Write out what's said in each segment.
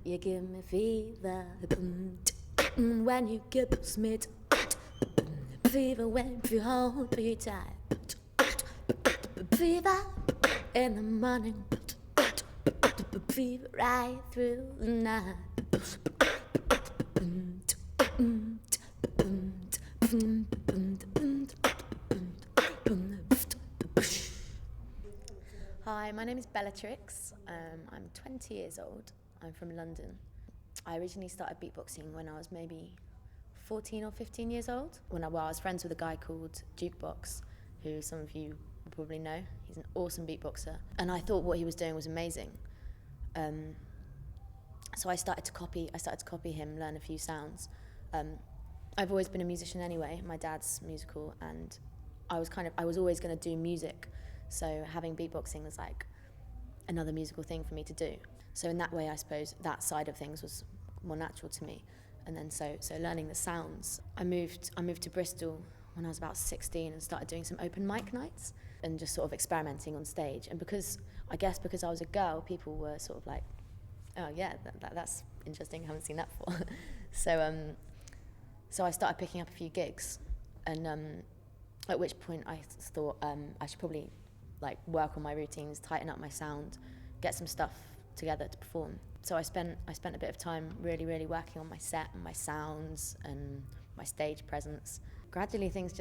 You give me fever when you kiss me, fever when you hold me tight, fever in the morning, fever right through the night. Hi, my name is Bellatrix. I'm 20 years old. I'm from London. I originally started beatboxing when I was maybe 14 or 15 years old. When I was friends with a guy called Beatbox, who some of you will probably know. He's an awesome beatboxer. And I thought what he was doing was amazing. So I started to copy him, learn a few sounds. I've always been a musician anyway. My dad's musical, and I was always going to do music. So having beatboxing was like another musical thing for me to do. So in that way, I suppose that side of things was more natural to me. And then so learning the sounds. I moved to Bristol when I was about 16 and started doing some open mic nights and just sort of experimenting on stage. And because I was a girl, people were sort of like, oh yeah, that's interesting, I haven't seen that before. So I started picking up a few gigs, and at which point I thought I should probably like work on my routines, tighten up my sound, get some stuff together to perform. So I spent a bit of time really working on my set and my sounds and my stage presence. Gradually things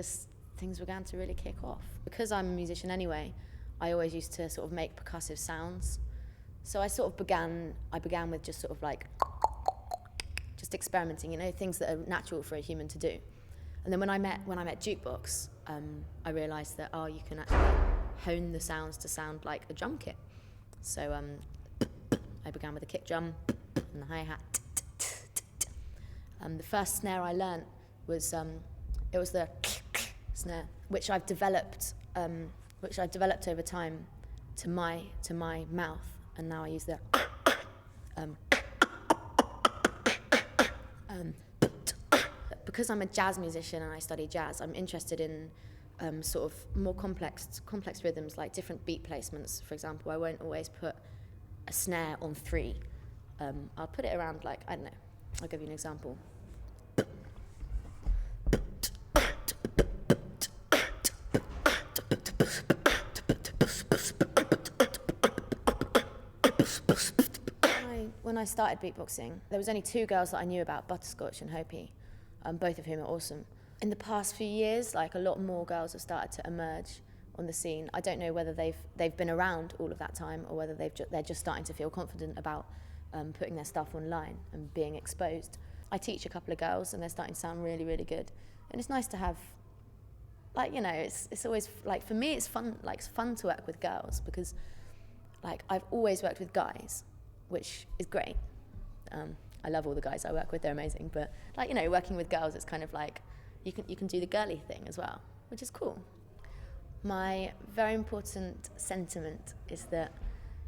began to really kick off. Because I'm a musician anyway, I always used to sort of make percussive sounds. So I began with just sort of like just experimenting, things that are natural for a human to do. And then when I met Beatbox, I realized that you can actually hone the sounds to sound like a drum kit. So I began with a kick drum and the hi-hat. The first snare I learnt was the snare, which I've developed over time to my mouth, and now I use the because I'm a jazz musician and I study jazz, I'm interested in sort of more complex rhythms, like different beat placements. For example, I won't always put a snare on 3. I'll put it around, like, I don't know, I'll give you an example. When I started beatboxing, there was only 2 girls that I knew about, Butterscotch and Hopi, both of whom are awesome. In the past few years, like, a lot more girls have started to emerge on the scene. I don't know whether they've been around all of that time or whether they're just starting to feel confident about putting their stuff online and being exposed. I teach a couple of girls and they're starting to sound really good. And it's nice to have, like, it's always, like, for me it's fun to work with girls, because, like, I've always worked with guys, which is great. I love all the guys I work with, they're amazing, but, like, working with girls, it's kind of like you can do the girly thing as well, which is cool. My very important sentiment is that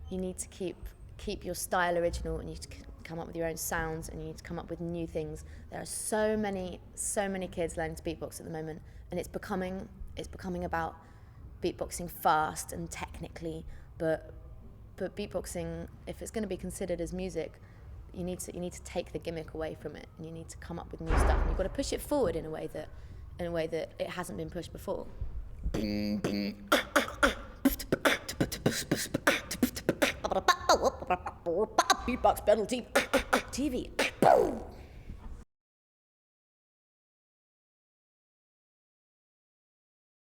you need to keep your style original, and you need to come up with your own sounds, and you need to come up with new things. There are so many kids learning to beatbox at the moment, and it's becoming about beatboxing fast and technically, but beatboxing, if it's going to be considered as music, you need to take the gimmick away from it, and you need to come up with new stuff, and you've got to push it forward in a way that it hasn't been pushed before. Beatbox pedal TV.